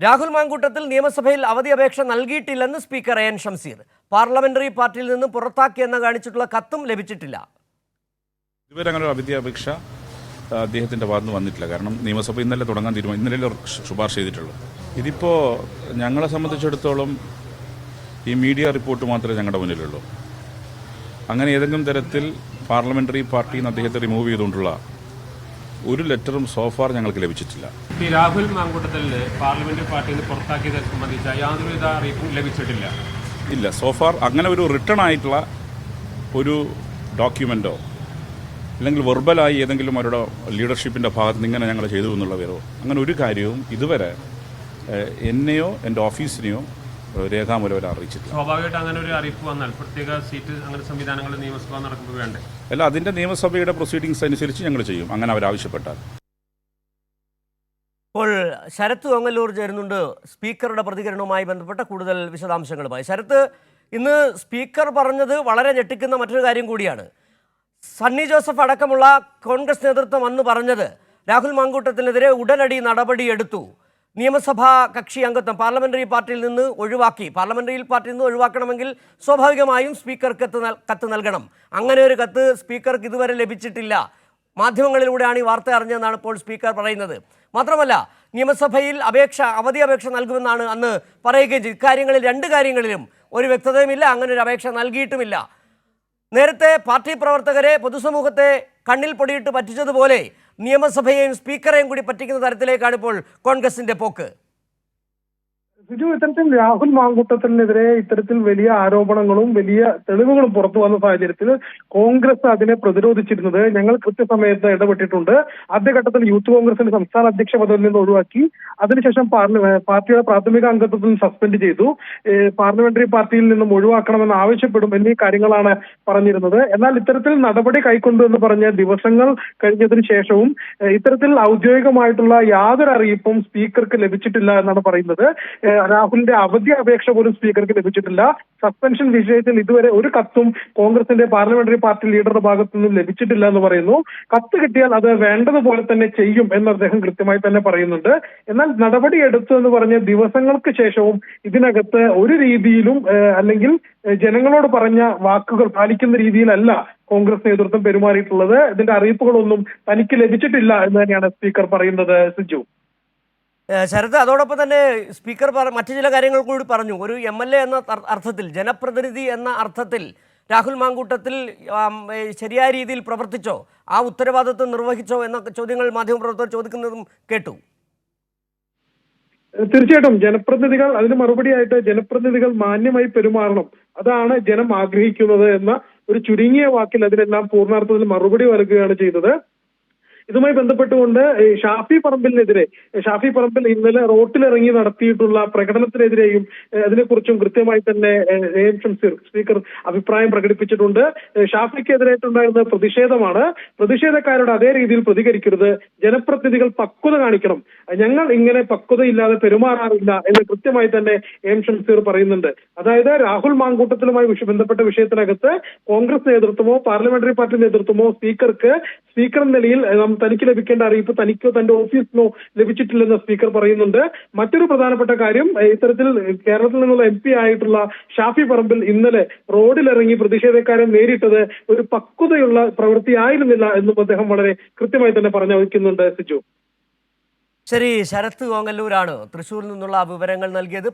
രാഹുൽ മാങ്കൂട്ടത്തിൽ നിയമസഭയിൽ അവധി അപേക്ഷ നൽകിയിട്ടില്ലെന്ന് സ്പീക്കർ എൻ ഷംസീർ. പാർലമെന്ററി പാർട്ടിയിൽ നിന്ന് പുറത്താക്കിയെന്ന് കാണിച്ചിട്ടുള്ള കത്തും ലഭിച്ചിട്ടില്ല. ഇതുവരെ അങ്ങനെ ഒരു അവധി അപേക്ഷ അദ്ദേഹത്തിന്റെ ഭാഗത്തുനിന്ന് വന്നിട്ടില്ല. കാരണം നിയമസഭ ഇന്നലെ തുടങ്ങാൻ ഇന്നലെ ശുപാർശ ചെയ്തിട്ടുള്ളൂ. ഇതിപ്പോൾ ഞങ്ങളെ സംബന്ധിച്ചിടത്തോളം ഈ മീഡിയ റിപ്പോർട്ട് മാത്രമേ ഞങ്ങളുടെ മുന്നിലുള്ളൂ. അങ്ങനെ ഏതെങ്കിലും തരത്തിൽ പാർലമെന്ററി പാർട്ടിയിൽ നിന്ന് അദ്ദേഹത്തെ റിമൂവ് ചെയ്തുകൊണ്ടുള്ള ഒരു ലെറ്ററും സോഫാർ ഞങ്ങൾക്ക് ലഭിച്ചിട്ടില്ല. രാഹുൽ മാങ്കൂട്ടത്തലിന് പാർലമെന്ററി പാർട്ടിയിൽ നിന്ന് പുറത്താക്കിയതിനെ സംബന്ധിച്ച യാതൊരുവിധ അറിയിപ്പും ലഭിച്ചിട്ടില്ല. ഇല്ല, സോഫാർ അങ്ങനെ ഒരു റിട്ടേൺ ആയിട്ടുള്ള ഒരു ഡോക്യുമെന്റോ അല്ലെങ്കിൽ വെർബലായി ഏതെങ്കിലും അവരുടെ ലീഡർഷിപ്പിന്റെ ഭാഗത്ത് നിന്ന് ഇങ്ങനെ ഞങ്ങൾ ചെയ്തു എന്നുള്ള വിവരമോ അങ്ങനെ ഒരു കാര്യവും ഇതുവരെ എന്നെയോ എൻ്റെ ഓഫീസിനെയോ രേഖാമൂലം അവരെ അറിയിച്ചിട്ടില്ല. സ്വാഭാവികമായിട്ട് അങ്ങനെ ഒരു അറിയിപ്പ് വന്നാൽ പ്രത്യേക സീറ്റ് അങ്ങനെ സംവിധാനങ്ങൾ നിയമസഭ നടക്കുമ്പോൾ വേണ്ടേ? അല്ല, അതിന്റെ നിയമസഭയുടെ പ്രൊസീഡിങ്സ് അനുസരിച്ച് ഞങ്ങൾ ചെയ്യും, അങ്ങനെ അവരാവശ്യപ്പെട്ടാൽ. ഇപ്പോൾ ശരത്ത് ഓങ്ങല്ലൂർ ചേരുന്നുണ്ട് സ്പീക്കറുടെ പ്രതികരണവുമായി ബന്ധപ്പെട്ട കൂടുതൽ വിശദാംശങ്ങളുമായി. ശരത്ത്, ഇന്ന് സ്പീക്കർ പറഞ്ഞത് വളരെ ഞെട്ടിക്കുന്ന മറ്റൊരു കാര്യം കൂടിയാണ്. സണ്ണി ജോസഫ് അടക്കമുള്ള കോൺഗ്രസ് നേതൃത്വം അന്ന് പറഞ്ഞത് രാഹുൽ മാങ്കൂട്ടത്തിനെതിരെ ഉടനടി നടപടിയെടുത്തു, നിയമസഭാ കക്ഷി അംഗത്വം പാർലമെന്ററി പാർട്ടിയിൽ നിന്ന് ഒഴിവാക്കി. പാർലമെന്ററി പാർട്ടിയിൽ നിന്ന് ഒഴിവാക്കണമെങ്കിൽ സ്വാഭാവികമായും സ്പീക്കർക്ക് കത്ത് നൽകണം. അങ്ങനെ ഒരു കത്ത് സ്പീക്കർക്ക് ഇതുവരെ ലഭിച്ചിട്ടില്ല. മാധ്യമങ്ങളിലൂടെയാണ് ഈ വാർത്ത അറിഞ്ഞതെന്നാണ് ഇപ്പോൾ സ്പീക്കർ പറയുന്നത്. മാത്രമല്ല, നിയമസഭയിൽ അവധി അപേക്ഷ നൽകുമെന്നാണ് അന്ന് പറയുകയും ചെയ്തു. ഇക്കാര്യങ്ങളിൽ രണ്ട് കാര്യങ്ങളിലും ഒരു വ്യക്തതയുമില്ല, അങ്ങനെ ഒരു അപേക്ഷ നൽകിയിട്ടുമില്ല. നേരത്തെ പാർട്ടി പ്രവർത്തകരെ, പൊതുസമൂഹത്തെ കണ്ണിൽ പൊടിയിട്ട് പറ്റിച്ചതുപോലെ നിയമസഭയെയും സ്പീക്കറെയും കൂടി പറ്റിക്കുന്ന തരത്തിലേക്കാണ് ഇപ്പോൾ കോൺഗ്രസിന്റെ പോക്ക്. ഇത്തരത്തിൽ രാഹുൽ മാങ്കൂട്ടത്തിനെതിരെ ഇത്തരത്തിൽ വലിയ ആരോപണങ്ങളും വലിയ തെളിവുകളും പുറത്തു വന്ന സാഹചര്യത്തിൽ കോൺഗ്രസ് അതിനെ പ്രതിരോധിച്ചിരുന്നത് ഞങ്ങൾ കൃത്യസമയത്ത് ഇടപെട്ടിട്ടുണ്ട്. ആദ്യഘട്ടത്തിൽ യൂത്ത് കോൺഗ്രസിന്റെ സംസ്ഥാന അധ്യക്ഷ പദവിയിൽ നിന്ന് ഒഴിവാക്കി. അതിനുശേഷം പാർട്ടിയുടെ പ്രാഥമിക അംഗത്വത്തിൽ നിന്ന് സസ്പെൻഡ് ചെയ്തു. പാർലമെന്ററി പാർട്ടിയിൽ നിന്നും ഒഴിവാക്കണമെന്ന് ആവശ്യപ്പെടും എന്നീ കാര്യങ്ങളാണ് പറഞ്ഞിരുന്നത്. എന്നാൽ ഇത്തരത്തിൽ നടപടി കൈക്കൊണ്ടു എന്ന് പറഞ്ഞ ദിവസങ്ങൾ കഴിഞ്ഞതിന് ശേഷവും ഇത്തരത്തിൽ ഔദ്യോഗികമായിട്ടുള്ള യാതൊരു അറിയിപ്പും സ്പീക്കർക്ക് ലഭിച്ചിട്ടില്ല എന്നാണ് പറയുന്നത്. രാഹുലിന്റെ അവധി അപേക്ഷ പോലും സ്പീക്കർക്ക് ലഭിച്ചിട്ടില്ല. സസ്പെൻഷൻ വിഷയത്തിൽ ഇതുവരെ ഒരു കത്തും കോൺഗ്രസിന്റെ പാർലമെന്ററി പാർട്ടി ലീഡറുടെ ഭാഗത്തു നിന്നും ലഭിച്ചിട്ടില്ല എന്ന് പറയുന്നു. കത്ത് കിട്ടിയാൽ അത് വേണ്ടതുപോലെ തന്നെ ചെയ്യും എന്ന് അദ്ദേഹം കൃത്യമായി തന്നെ പറയുന്നുണ്ട്. എന്നാൽ നടപടി എടുത്തു എന്ന് പറഞ്ഞ ദിവസങ്ങൾക്ക് ശേഷവും ഇതിനകത്ത് ഒരു രീതിയിലും അല്ലെങ്കിൽ ജനങ്ങളോട് പറഞ്ഞ വാക്കുകൾ പാലിക്കുന്ന രീതിയിലല്ല കോൺഗ്രസ് നേതൃത്വം പെരുമാറിയിട്ടുള്ളത്. ഇതിന്റെ അറിയിപ്പുകളൊന്നും തനിക്ക് ലഭിച്ചിട്ടില്ല എന്ന് തന്നെയാണ് സ്പീക്കർ പറയുന്നത്. സിജു, ശരത്, അതോടൊപ്പം തന്നെ സ്പീക്കർ മറ്റു ചില കാര്യങ്ങൾ കൂടി പറഞ്ഞു. ഒരു MLA എന്ന അർത്ഥത്തിൽ, ജനപ്രതിനിധി എന്ന അർത്ഥത്തിൽ രാഹുൽ മാങ്കൂട്ടത്തിൽ ശരിയായ രീതിയിൽ പ്രവർത്തിച്ചോ, ആ ഉത്തരവാദിത്വം നിർവഹിച്ചോ എന്ന ചോദ്യങ്ങൾ മാധ്യമപ്രവർത്തകർ ചോദിക്കുന്നതും കേട്ടു. തീർച്ചയായിട്ടും ജനപ്രതിനിധികൾ അതിന് മറുപടിയായിട്ട് ജനപ്രതിനിധികൾ മാന്യമായി പെരുമാറണം, അതാണ് ജനം ആഗ്രഹിക്കുന്നത് എന്ന ഒരു ചുരുങ്ങിയ വാക്കിൽ അതിനെല്ലാം പൂർണ്ണാർത്ഥത്തിൽ മറുപടി നൽകുകയാണ് ചെയ്തത്. ഇതുമായി ബന്ധപ്പെട്ടുകൊണ്ട് ഷാഫി പറമ്പിൽ ഇന്നലെ റോട്ടിലിറങ്ങി നടത്തിയിട്ടുള്ള പ്രകടനത്തിനെതിരെയും അതിനെക്കുറിച്ചും കൃത്യമായി തന്നെ എൻ ഷംസീർ സ്പീക്കർ അഭിപ്രായം പ്രകടിപ്പിച്ചിട്ടുണ്ട്. ഷാഫിക്കെതിരായിട്ടുണ്ടായിരുന്ന പ്രതിഷേധമാണ്. പ്രതിഷേധക്കാരോട് അതേ രീതിയിൽ പ്രതികരിക്കരുത്, ജനപ്രതിനിധികൾ പക്വത കാണിക്കണം, ഞങ്ങൾ ഇങ്ങനെ പക്വതയില്ലാതെ പെരുമാറാറില്ല എന്ന് കൃത്യമായി തന്നെ എൻ ഷംസീർ പറയുന്നുണ്ട്. അതായത് രാഹുൽ മാങ്കൂട്ടത്തിലുമായി ബന്ധപ്പെട്ട വിഷയത്തിനകത്ത് കോൺഗ്രസ് നേതൃത്വമോ പാർലമെന്ററി പാർട്ടി നേതൃത്വമോ സ്പീക്കർ എന്ന നിലയിൽ തനിക്ക് ലഭിക്കേണ്ട അറിയിപ്പ് തനിക്കോ തന്റെ ഓഫീസിനോ ലഭിച്ചിട്ടില്ലെന്ന് സ്പീക്കർ പറയുന്നുണ്ട്. മറ്റൊരു പ്രധാനപ്പെട്ട കാര്യം, ഇത്തരത്തിൽ കേരളത്തിൽ നിന്നുള്ള MP ആയിട്ടുള്ള ഷാഫി പറമ്പിൽ ഇന്നലെ റോഡിലിറങ്ങി പ്രതിഷേധക്കാരെ നേരിട്ടത് ഒരു പക്വതയുള്ള പ്രവൃത്തിയായിരുന്നില്ല എന്നും അദ്ദേഹം വളരെ കൃത്യമായി തന്നെ പറഞ്ഞു വയ്ക്കുന്നുണ്ട്. സിജു, ശരി, ശരത്ത് ഓങ്ങല്ലൂരാണ് തൃശ്ശൂരിൽ നിന്നുള്ള വിവരങ്ങൾ നൽകിയത്.